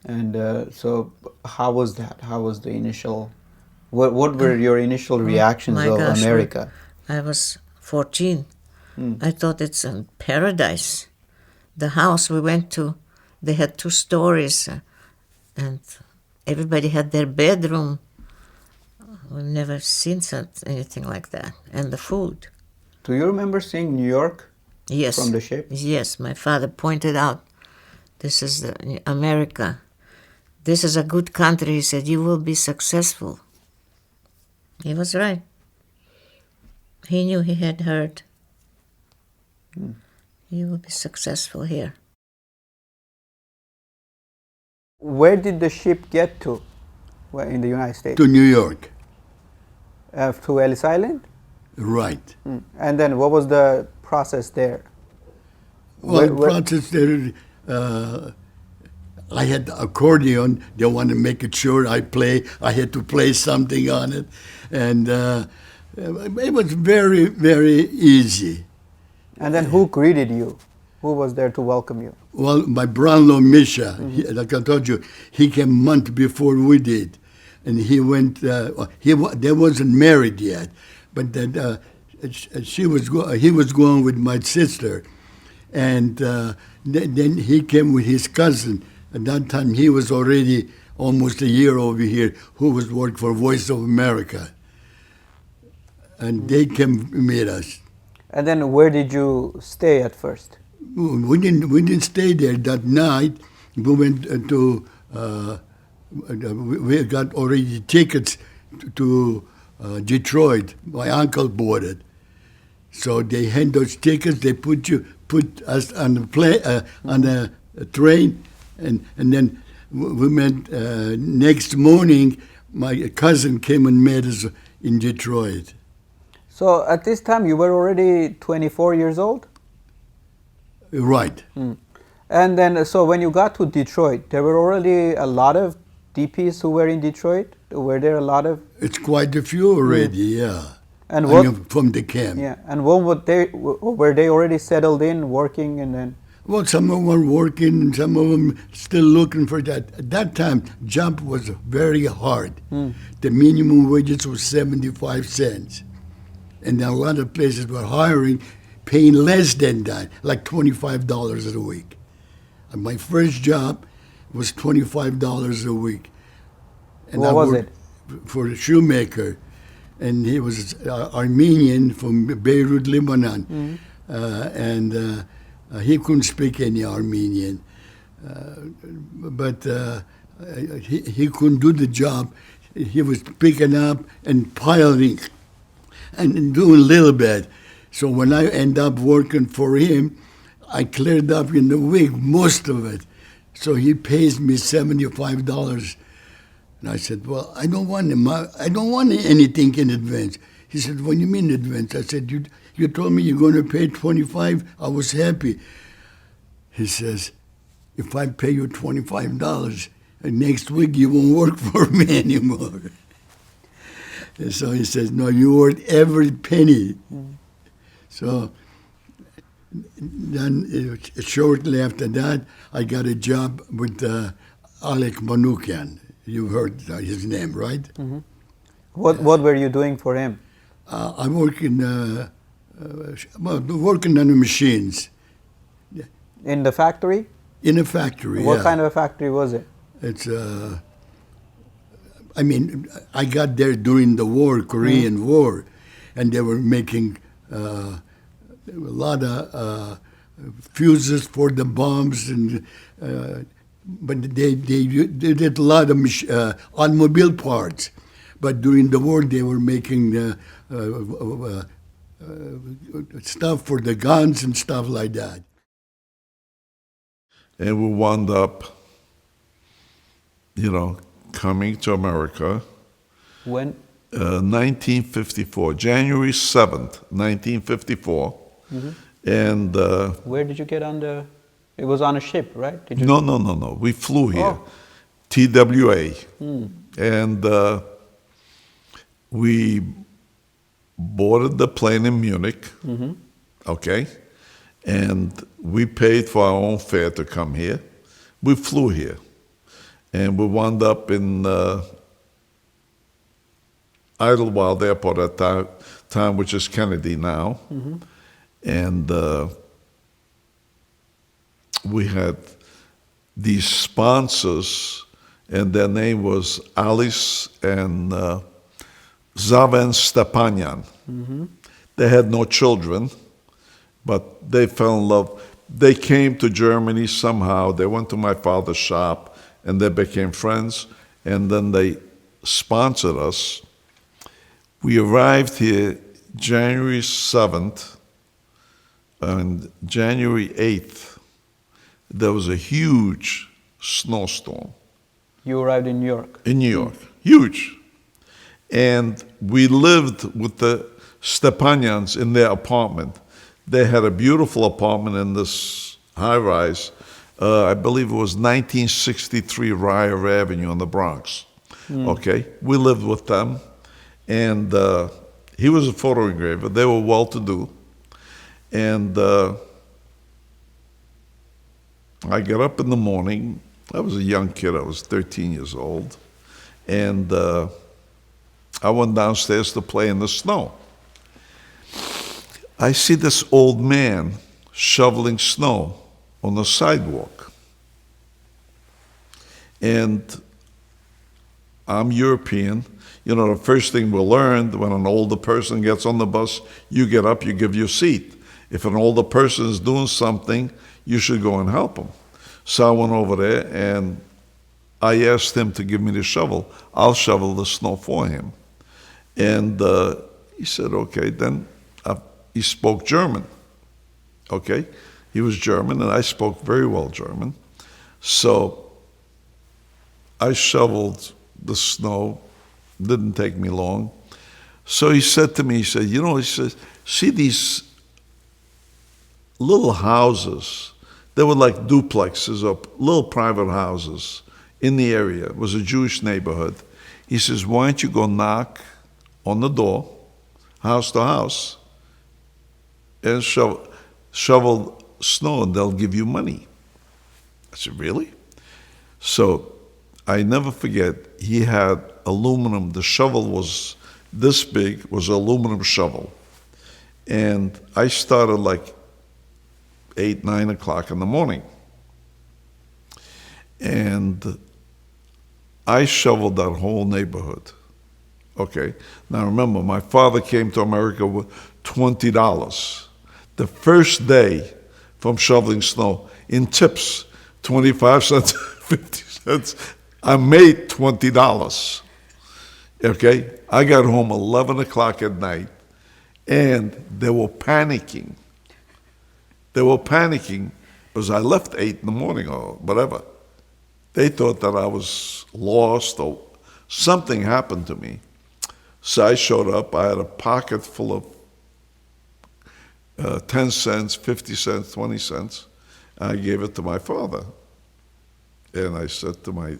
And so, how was that? How was the initial? What were your initial reactions My of gosh, America? I was 14. Mm. I thought it's a paradise. The house we went to, they had 2 stories, and everybody had their bedroom. We've never seen anything like that. And the food. Do you remember seeing New York Yes. from the ship? Yes, my father pointed out, this is America. This is a good country. He said, you will be successful. He was right. He knew, he had heard. You will be successful here. Where did the ship get to in the United States? To New York. To Ellis Island? Right. And then what was the process there? Well, the process there, I had the accordion. They wanted to make it sure I play. I had to play something on it. And it was very, very easy. And then who greeted you? Who was there to welcome you? Well, my brother-in-law, Misha, like I told you, he came a month before we did. And he went, they wasn't married yet, but then, he was going with my sister. And then he came with his cousin. At that time, he was already almost a year over here, who was working for Voice of America. And they came meet us. And then where did you stay at first? We didn't stay there that night. We went to, we got already tickets to Detroit. My uncle bought it. So they hand those tickets, they put us on the on a train, and then we met next morning. My cousin came and met us in Detroit. So at this time you were already 24 years old? Right. And then, so when you got to Detroit, there were already a lot of DPs who were in Detroit? Were there a lot of? It's quite a few already, yeah. And what, from the camp. Yeah, and what were they already settled in, working, and then? Well, some of them were working, and some of them still looking for that. At that time, job was very hard. The minimum wages was 75 cents. And a lot of places were hiring, paying less than that, like $25 a week. And my first job was $25 a week. And What was it? For a shoemaker. And he was Armenian from Beirut, Lebanon. And he couldn't speak any Armenian. But he couldn't do the job. He was picking up and piling and doing a little bit. So when I end up working for him, I cleared up in the week most of it. So he pays me $75. And I said, well, I don't want anything in advance. He said, what do you mean advance? I said, you told me you're going to pay $25. I was happy. He says, if I pay you $25, next week you won't work for me anymore. And so he says, no, you worth every penny. So then shortly after that, I got a job with Alec Manoukian. You heard his name, right? What were you doing for him? I'm working, working on the machines. In the factory? In a factory, What kind of a factory was it? It's, I mean, I got there during the war, Korean War, and they were making a lot of fuses for the bombs, and but they did a lot of automobile parts. But during the war, they were making stuff for the guns and stuff like that. And we wound up, coming to America. When? 1954, January 7th, 1954. And where did you get on the? It was on a ship, right? Did you? No. We flew here, Oh. TWA, and we boarded the plane in Munich. Okay, and we paid for our own fare to come here. We flew here, And we wound up in Idlewild Airport at that time, which is Kennedy now. And we had these sponsors, and their name was Alice and Zaven Stepanyan. They had no children, but they fell in love. They came to Germany somehow. They went to my father's shop, and they became friends, and then they sponsored us. We arrived here January 7th, and January 8th, there was a huge snowstorm. You arrived in New York? In New York, huge. And we lived with the Stepanyans in their apartment. They had a beautiful apartment in this high-rise. I believe it was 1963 Ryer Avenue in the Bronx. Okay, we lived with them. And he was a photo engraver. They were well-to-do. And I got up in the morning. I was a young kid. I was 13 years old. And I went downstairs to play in the snow. I see this old man shoveling snow on the sidewalk. And I'm European. You know, the first thing we learned when an older person gets on the bus, you get up, you give your seat. If an older person is doing something, you should go and help him. So I went over there and I asked him to give me the shovel. I'll shovel the snow for him. And he said, okay. Then he spoke German. Okay? He was German and I spoke very well German. So I shoveled the snow. Didn't take me long. So he said to me, he said, you know, he says, see these little houses? They were like duplexes or little private houses in the area. It was a Jewish neighborhood. He says, why don't you go knock on the door, house to house, and shovel snow and they'll give you money. I said, really? So I never forget, he had aluminum, the shovel was this big, was an aluminum shovel. And I started like 8, 9 o'clock in the morning. And I shoveled that whole neighborhood. Okay, now remember, my father came to America with $20. The first day from shoveling snow, in tips, 25 cents, 50 cents, I made $20. Okay, I got home 11 o'clock at night, and they were panicking. They were panicking because I left 8 in the morning or whatever. They thought that I was lost or something happened to me. So I showed up. I had a pocket full of 10 cents, 50 cents, 20 cents. And I gave it to my father. And I said to my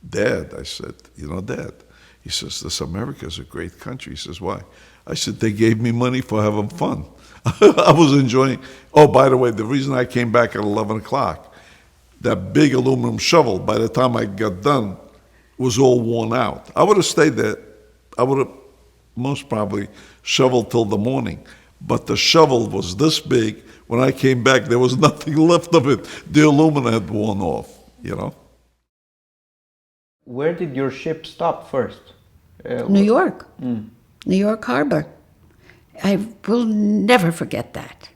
dad, I said, you know, Dad, he says, this America is a great country. He says, why? I said, they gave me money for having fun. I was enjoying. Oh, by the way, the reason I came back at 11 o'clock, that big aluminum shovel, by the time I got done, was all worn out. I would have stayed there. I would have most probably shoveled till the morning. But the shovel was this big. When I came back, there was nothing left of it. The aluminum had worn off, you know. Where did your ship stop first? New York. New York Harbor. I will never forget that.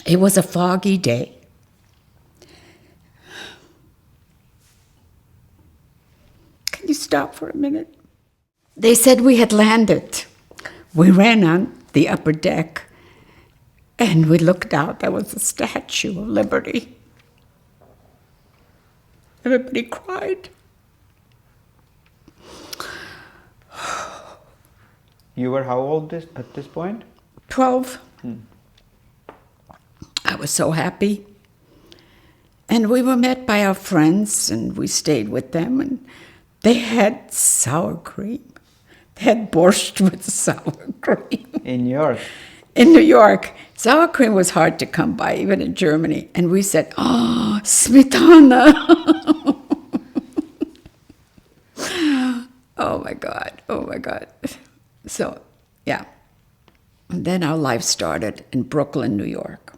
It was a foggy day. Can you stop for a minute? They said we had landed. We ran on the upper deck and we looked out. There was the Statue of Liberty. Everybody cried. You were how old at this point? 12. I was so happy. And we were met by our friends, and we stayed with them, and they had sour cream. They had borscht with sour cream. In New York? in New York, sour cream was hard to come by, even in Germany. And we said, oh, smetana. Oh my God, oh my God. So, yeah. And then our life started in Brooklyn, New York.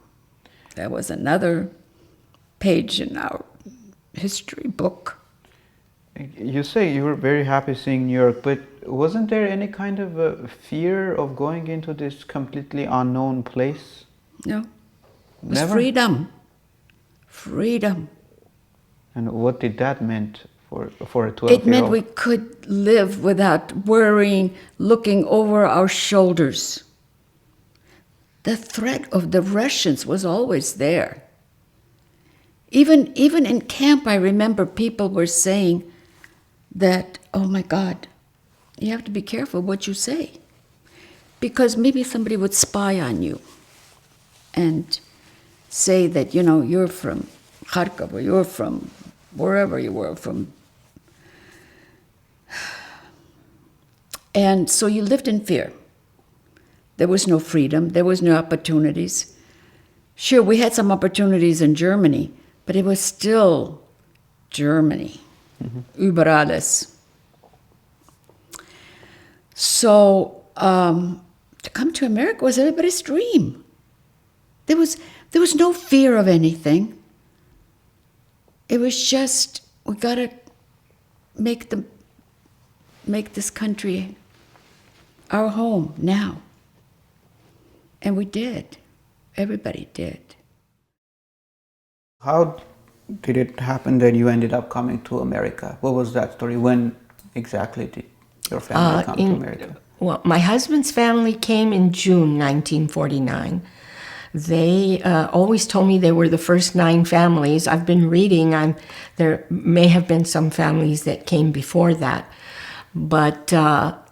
That was another page in our history book. You say you were very happy seeing New York, but wasn't there any kind of a fear of going into this completely unknown place? No. It was Never? freedom. Freedom. And what did that mean for a 12-year-old? It meant we could live without worrying, looking over our shoulders. The threat of the Russians was always there. Even in camp, I remember people were saying that, oh my God, you have to be careful what you say, because maybe somebody would spy on you and say that, you know, you're from Kharkov or you're from wherever you were from. And so you lived in fear. There was no freedom. There was no opportunities. Sure, we had some opportunities in Germany, but it was still Germany. Über alles. So to come to America was everybody's dream. There was no fear of anything. It was just, we gotta make this country our home now. And we did. Everybody did. How did it happen that you ended up coming to America? What was that story? When exactly did your family come to America? Well, my husband's family came in June 1949. They always told me they were the first 9 families. I've been reading. There may have been some families that came before that. But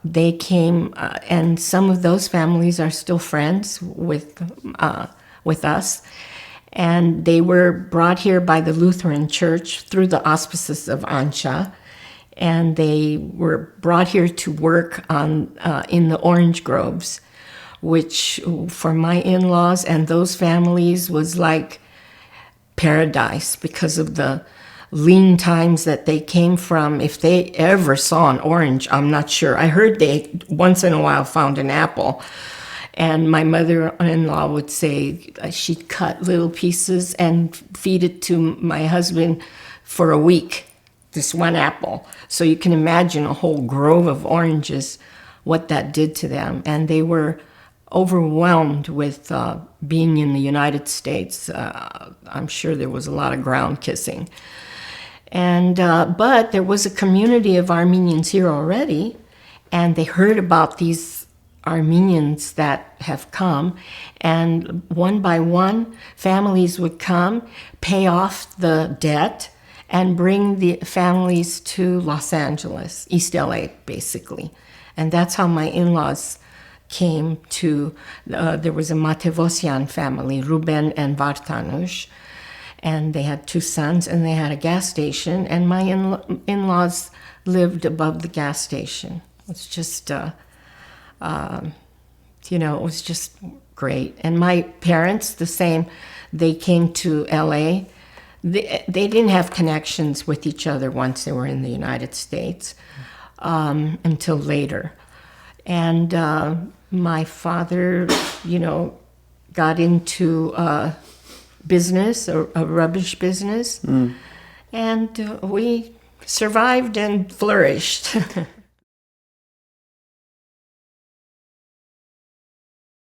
they came, and some of those families are still friends with us. And they were brought here by the Lutheran Church through the auspices of Ansha. And they were brought here to work in the orange groves, which for my in-laws and those families was like paradise because of the lean times that they came from. If they ever saw an orange, I'm not sure. I heard they once in a while found an apple. And my mother-in-law would say she'd cut little pieces and feed it to my husband for a week, this one apple. So you can imagine a whole grove of oranges, what that did to them. And they were overwhelmed with being in the United States. I'm sure there was a lot of ground kissing. And but there was a community of Armenians here already, and they heard about these Armenians that have come, and one by one, families would come, pay off the debt, and bring the families to Los Angeles, East LA, basically. And that's how my in-laws came to, there was a Matevosyan family, Ruben and Vartanush, and they had 2 sons, and they had a gas station, and my in-laws lived above the gas station. It was just, it was just great. And my parents, the same, they came to LA. They didn't have connections with each other once they were in the United States until later. And my father, got into business, a rubbish business, and we survived and flourished.